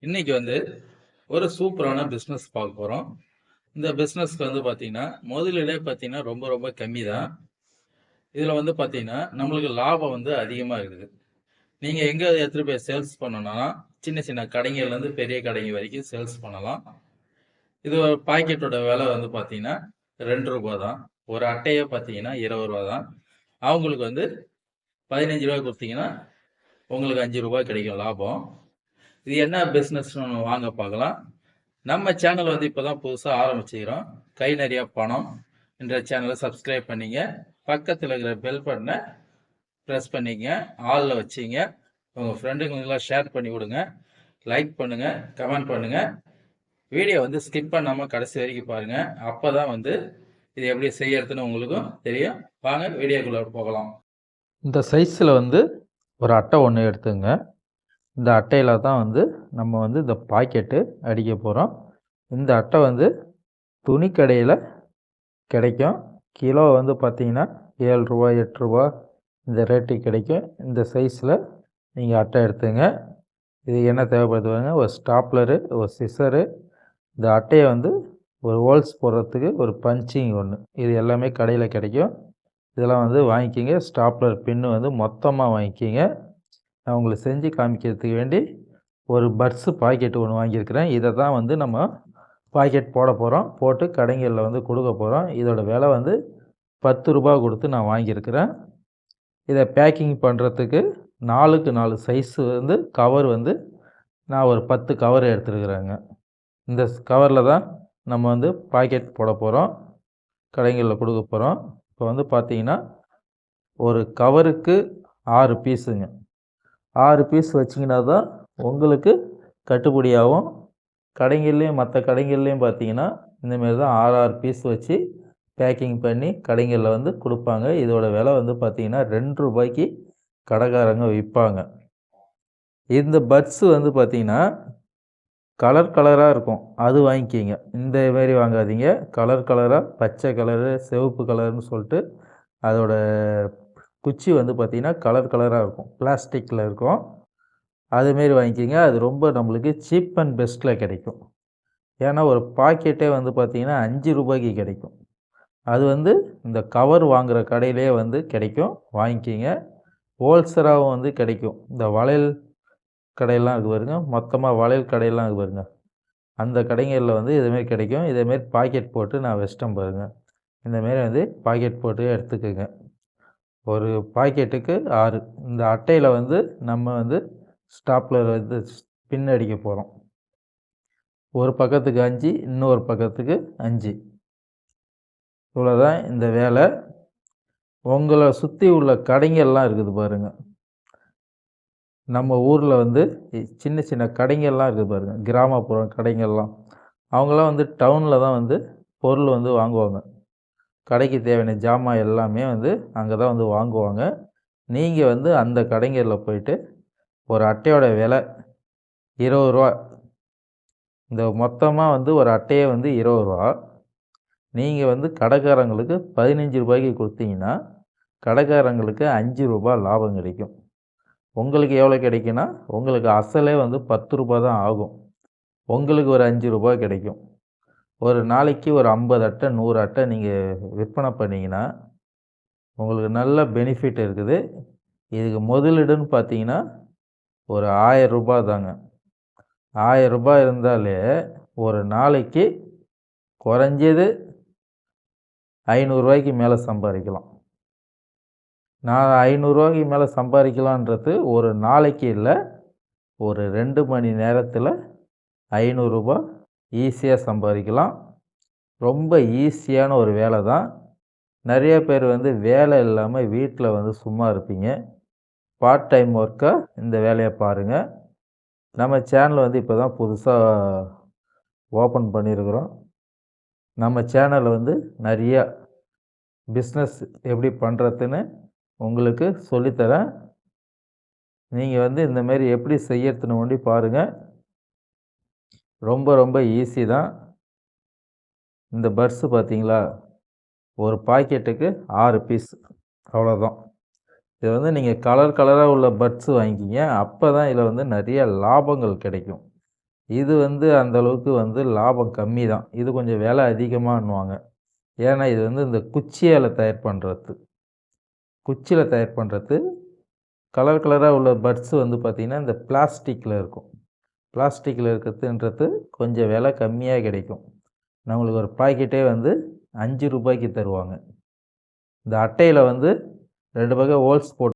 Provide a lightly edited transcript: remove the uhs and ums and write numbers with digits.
இன்னைக்கு ஒரு சூப்பரான பிஸ்னஸ் பார்க்க போகிறோம். இந்த பிஸ்னஸ்க்கு பார்த்தீங்கன்னா முதலீடே பார்த்தீங்கன்னா ரொம்ப ரொம்ப கம்மி தான். இதில் பார்த்தீங்கன்னா நம்மளுக்கு லாபம் அதிகமாக இருக்குது. நீங்கள் எங்கே எடுத்துகிட்டு போய் சேல்ஸ் பண்ணணும்னா சின்ன சின்ன கடைங்கள்லேருந்து பெரிய கடைங்க வரைக்கும் சேல்ஸ் பண்ணலாம். இது ஒரு பாக்கெட்டோட விலை பார்த்தீங்கன்னா 2 ரூபா தான். ஒரு அட்டையை பார்த்தீங்கன்னா 20 ரூபா தான். அவங்களுக்கு 15 ரூபா கொடுத்தீங்கன்னா உங்களுக்கு 5 ரூபாய் கிடைக்கும் லாபம். இது என்ன பிஸ்னஸ்னு வாங்க பார்க்கலாம். நம்ம சேனல் இப்போதான் புதுசாக ஆரம்பிச்சுக்கிறோம். கை நிறைய பணம் என்ற சேனலை சப்ஸ்கிரைப் பண்ணிங்க. பக்கத்தில் இருக்கிற பெல் பட்டனை ப்ரெஸ் பண்ணிங்க, ஆளில் வச்சிங்க. உங்கள் ஃப்ரெண்டுங்களுக்கெல்லாம் ஷேர் பண்ணி விடுங்க. லைக் பண்ணுங்கள், கமெண்ட் பண்ணுங்கள். வீடியோ ஸ்கிப் பண்ணாமல் கடைசி வரைக்கும் பாருங்கள். அப்போ தான் இது எப்படி செய்யறதுன்னு உங்களுக்கும் தெரியும். வாங்க வீடியோக்குள்ளே போகலாம். இந்த சைஸில் ஒரு அட்டை ஒன்று எடுத்துங்க. இந்த அட்டையில் தான் நம்ம இந்த பாக்கெட்டு அடிக்க போகிறோம். இந்த அட்டை துணி கடையில் கிடைக்கும். கிலோ பார்த்திங்கன்னா 7 ரூபா 8 ரூபா இந்த ரேட்டுக்கு கிடைக்கும். இந்த சைஸில் நீங்கள் அட்டை எடுத்துங்க. இது என்ன தேவைப்படுது பாருங்க, ஒரு ஸ்டாப்லரு, ஒரு சிசரு, இந்த அட்டையை ஒரு ஹோல்ஸ் போடுறதுக்கு ஒரு பஞ்சிங் ஒன்று, இது எல்லாமே கடையில் கிடைக்கும். இதெல்லாம் வாங்கிக்கிங்க. ஸ்டாப்லர் பின்னு மொத்தமாக வாங்கிக்கிங்க. நான் உங்களுக்கு செஞ்சு காமிக்கிறதுக்கு வேண்டி ஒரு பட்ஸு பாக்கெட்டு ஒன்று வாங்கியிருக்கிறேன். இதை தான் நம்ம பாக்கெட் போட போகிறோம். போட்டு கடைங்களில் கொடுக்க போகிறோம். இதோட விலை 10 ரூபா கொடுத்து நான் வாங்கியிருக்கிறேன். இதை பேக்கிங் பண்ணுறதுக்கு 4க்கு 4 சைஸு கவர் நான் ஒரு 10 கவர் எடுத்துருக்குறேங்க. இந்த கவரில் தான் நம்ம பாக்கெட் போட போகிறோம், கடைகளில் கொடுக்க போகிறோம். இப்போ பார்த்திங்கன்னா ஒரு கவருக்கு 6 பீஸுங்க. 6 பீஸ் வச்சிங்கன்னா தான் உங்களுக்கு கட்டுப்படியாகும். கடைங்கள்லேயும் மற்ற கடைங்கள்லேயும் பார்த்தீங்கன்னா இந்தமாரி தான் 6 பீஸ் வச்சு பேக்கிங் பண்ணி கடைகளில் கொடுப்பாங்க. இதோட விலை பார்த்தீங்கன்னா 2 ரூபாய்க்கு கடைக்காரங்க விற்பாங்க. இந்த பட்ஸு பார்த்தீங்கன்னா கலர் கலராக இருக்கும், அது வாங்கிக்கிங்க. இந்த மாரி வாங்காதீங்க. கலர் கலராக பச்சை கலரு, சிவப்பு கலர்னு சொல்லிட்டு அதோட குச்சி பார்த்திங்கன்னா கலர் கலராக இருக்கும், பிளாஸ்டிக்கில் இருக்கும். அதுமாரி வாங்கிக்கிங்க. அது ரொம்ப நம்மளுக்கு சீப் அண்ட் பெஸ்ட்டில் கிடைக்கும். ஏன்னா ஒரு பாக்கெட்டே பார்த்திங்கன்னா 5 ரூபாய்க்கு கிடைக்கும். அது இந்த கவர் வாங்குகிற கடையிலே கிடைக்கும், வாங்கிக்கிங்க. ஹோல்சேலாகவும் கிடைக்கும். இந்த வளையல் கடையெல்லாம் இருக்குது பாருங்க, மொத்தமாக வளையல் கடையெல்லாம் இருக்குது பாருங்க, அந்த கடைகளில் இதுமாரி கிடைக்கும். இதேமாரி பாக்கெட் போட்டு நான் வச்சிட்டேன் பாருங்கள். இந்தமாரி பாக்கெட் போட்டு எடுத்துக்கோங்க. ஒரு பாக்கெட்டுக்கு 6. இந்த அட்டையில் நம்ம ஸ்டாப்லர் பின் அடிக்க போகிறோம். ஒரு பக்கத்துக்கு 5, இன்னொரு பக்கத்துக்கு 5. இவ்வளோதான் இந்த வேலை. உங்களை சுற்றி உள்ள கடைங்கள்லாம் இருக்குது பாருங்கள். நம்ம ஊரில் சின்ன சின்ன கடைங்கள்லாம் இருக்குது பாருங்கள், கிராமப்புற கடைங்கள்லாம். அவங்களாம் டவுனில் தான் பொருள் வாங்குவாங்க. கடைக்கு தேவையான ஜாமான் எல்லாமே அங்கே தான் வாங்குவாங்க. நீங்கள் அந்த கடைங்களில் போயிட்டு ஒரு அட்டையோட விலை 20 ரூபா. இந்த மொத்தமாக ஒரு அட்டையே 20 ரூபா. நீங்கள் கடைக்காரங்களுக்கு 15 ரூபாய்க்கு கொடுத்தீங்கன்னா கடைக்காரங்களுக்கு 5 ரூபா லாபம் கிடைக்கும். உங்களுக்கு எவ்வளோ கிடைக்குன்னா, உங்களுக்கு அசலே 10 ரூபா தான் ஆகும். உங்களுக்கு ஒரு 5 ரூபாய் கிடைக்கும். ஒரு நாளைக்கு ஒரு 50 அட்டை 100 அட்டை நீங்கள் விற்பனை பண்ணிங்கன்னா உங்களுக்கு நல்ல பெனிஃபிட் இருக்குது. இதுக்கு முதலீடுன்னு பார்த்தீங்கன்னா ஒரு 1000 ரூபாய் தாங்க. 1000 ரூபாய் இருந்தாலே ஒரு நாளைக்கு குறைஞ்சது 500 ரூபாய்க்கு மேலே சம்பாதிக்கலாம். நான் 500 ரூபாய்க்கு மேலே சம்பாதிக்கலான்றது ஒரு நாளைக்கு இல்லை, ஒரு 2 மணி நேரத்தில் 500 ரூபாய் ஈஸியாக சம்பாதிக்கலாம். ரொம்ப ஈஸியான ஒரு வேலை தான். நிறைய பேர் வேலை இல்லாமல் வீட்டில் சும்மா இருப்பீங்க. பார்ட் டைம் ஒர்க்காக இந்த வேலையை பாருங்கள். நம்ம சேனல் இப்போ தான் புதுசாக ஓப்பன் பண்ணியிருக்கிறோம். நம்ம சேனலில் நிறையா பிஸ்னஸ் எப்படி பண்ணுறதுன்னு உங்களுக்கு சொல்லித்தரேன். நீங்கள் இந்தமாரி எப்படி செய்யறதுன்னு ஒண்டி பாருங்கள். ரொம்ப ரொம்ப ஈஸி தான். இந்த பர்ஸு பார்த்தீங்களா, ஒரு பாக்கெட்டுக்கு 6 பீஸ், அவ்வளோதான். இது நீங்கள் கலர் கலராக உள்ள பட்ஸு வாங்கிக்கிங்க. அப்போ தான் இதில் நிறைய லாபங்கள் கிடைக்கும். இது வந்து அந்த அளவுக்கு வந்து லாபம் கம்மி தான். இது கொஞ்சம் விலை அதிகமான்னுவாங்க. ஏன்னா இது வந்து இந்த குச்சியால தயார் பண்ணுறது. குச்சியில தயார் பண்ணுறது. கலர் கலராக உள்ள பட்ஸ் வந்து பார்த்திங்கன்னா இந்த பிளாஸ்டிக்கில் இருக்கும். பிளாஸ்டிக்கில் இருக்கிறதுன்றது கொஞ்சம் விலை கம்மியாக கிடைக்கும். நம்மளுக்கு ஒரு பாக்கெட்டே வந்து ரூ. 5க்கு தருவாங்க. இந்த அட்டையில் வந்து 2 பக்கம் ஹோல்ஸ் போட்டு